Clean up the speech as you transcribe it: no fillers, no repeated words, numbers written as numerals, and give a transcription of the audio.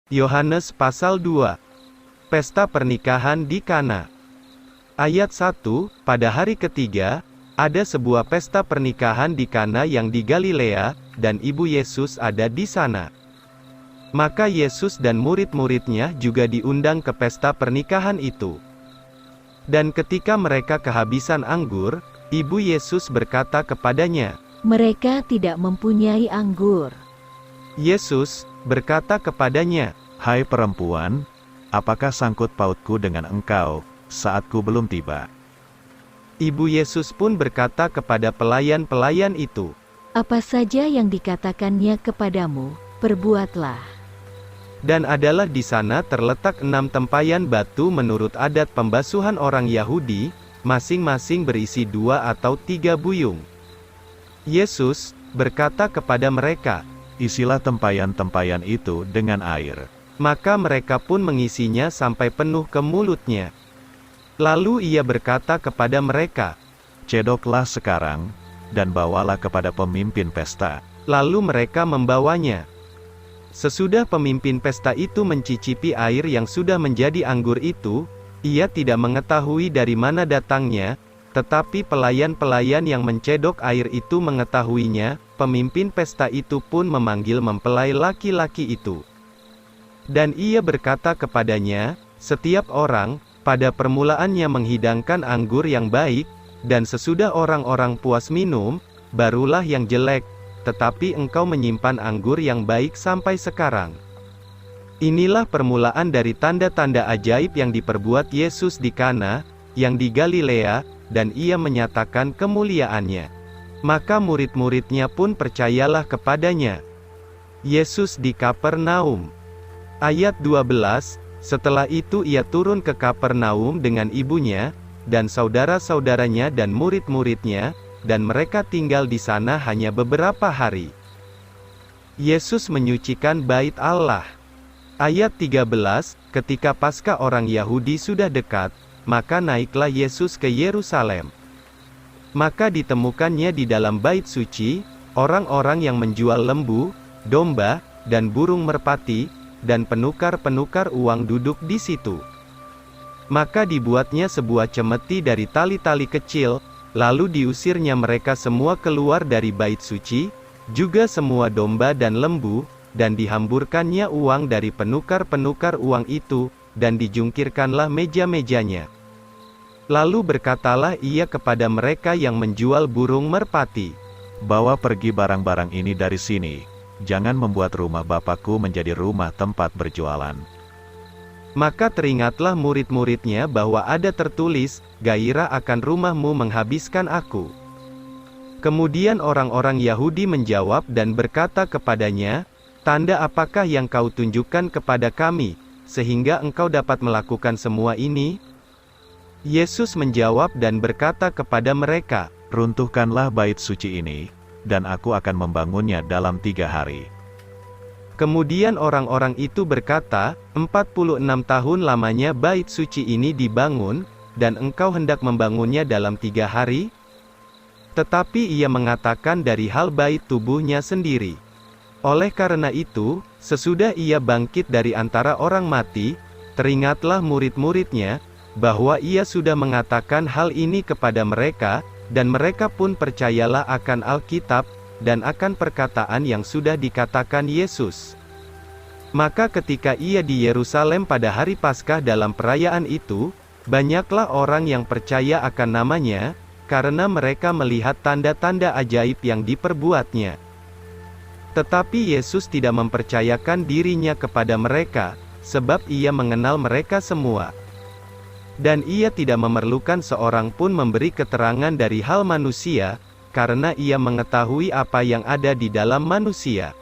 Yohanes pasal 2. Pesta pernikahan di Kana. Ayat 1, pada hari ketiga, ada sebuah pesta pernikahan di Kana yang di Galilea, dan ibu Yesus ada di sana. Maka Yesus dan murid-muridnya juga diundang ke pesta pernikahan itu. Dan ketika mereka kehabisan anggur, ibu Yesus berkata kepadanya, "Mereka tidak mempunyai anggur." Yesus berkata kepadanya, "Hai perempuan, apakah sangkut pautku dengan engkau, saatku belum tiba?" Ibu Yesus pun berkata kepada pelayan-pelayan itu, "Apa saja yang dikatakannya kepadamu, perbuatlah." Dan adalah di sana terletak 6 tempayan batu menurut adat pembasuhan orang Yahudi, masing-masing berisi 2 atau 3 buyung. Yesus berkata kepada mereka, "Isilah tempayan-tempayan itu dengan air." Maka mereka pun mengisinya sampai penuh ke mulutnya. Lalu ia berkata kepada mereka, "Cedoklah sekarang, dan bawalah kepada pemimpin pesta." Lalu mereka membawanya. Sesudah pemimpin pesta itu mencicipi air yang sudah menjadi anggur itu, ia tidak mengetahui dari mana datangnya, tetapi pelayan-pelayan yang mencedok air itu mengetahuinya. Pemimpin pesta itu pun memanggil mempelai laki-laki itu. Dan ia berkata kepadanya, "Setiap orang, pada permulaannya menghidangkan anggur yang baik, dan sesudah orang-orang puas minum, barulah yang jelek, tetapi engkau menyimpan anggur yang baik sampai sekarang." Inilah permulaan dari tanda-tanda ajaib yang diperbuat Yesus di Kana, yang di Galilea, dan ia menyatakan kemuliaannya. Maka murid-muridnya pun percayalah kepadanya. Yesus di Kapernaum. Ayat 12, setelah itu ia turun ke Kapernaum dengan ibunya, dan saudara-saudaranya dan murid-muridnya, dan mereka tinggal di sana hanya beberapa hari. Yesus menyucikan bait Allah. Ayat 13, ketika Paskah orang Yahudi sudah dekat, maka naiklah Yesus ke Yerusalem. Maka ditemukannya di dalam bait suci, orang-orang yang menjual lembu, domba, dan burung merpati, dan penukar-penukar uang duduk di situ. Maka dibuatnya sebuah cemeti dari tali-tali kecil, lalu diusirnya mereka semua keluar dari bait suci, juga semua domba dan lembu, dan dihamburkannya uang dari penukar-penukar uang itu, dan dijungkirkanlah meja-mejanya. Lalu berkatalah ia kepada mereka yang menjual burung merpati, "Bawa pergi barang-barang ini dari sini, jangan membuat rumah Bapakku menjadi rumah tempat berjualan." Maka teringatlah murid-muridnya bahwa ada tertulis, "Gairah akan rumahmu menghabiskan aku." Kemudian orang-orang Yahudi menjawab dan berkata kepadanya, "Tanda apakah yang kau tunjukkan kepada kami, sehingga engkau dapat melakukan semua ini?" Yesus menjawab dan berkata kepada mereka, "Runtuhkanlah bait suci ini, dan aku akan membangunnya dalam 3 hari." Kemudian orang-orang itu berkata, 46 tahun lamanya bait suci ini dibangun, dan engkau hendak membangunnya dalam 3 hari? Tetapi ia mengatakan dari hal bait tubuhnya sendiri. Oleh karena itu, sesudah ia bangkit dari antara orang mati, teringatlah murid-muridnya, bahwa ia sudah mengatakan hal ini kepada mereka, dan mereka pun percayalah akan Alkitab, dan akan perkataan yang sudah dikatakan Yesus. Maka ketika ia di Yerusalem pada hari Paskah dalam perayaan itu, banyaklah orang yang percaya akan namanya, karena mereka melihat tanda-tanda ajaib yang diperbuatnya. Tetapi Yesus tidak mempercayakan dirinya kepada mereka, sebab ia mengenal mereka semua. Dan ia tidak memerlukan seorang pun memberi keterangan dari hal manusia, karena ia mengetahui apa yang ada di dalam manusia.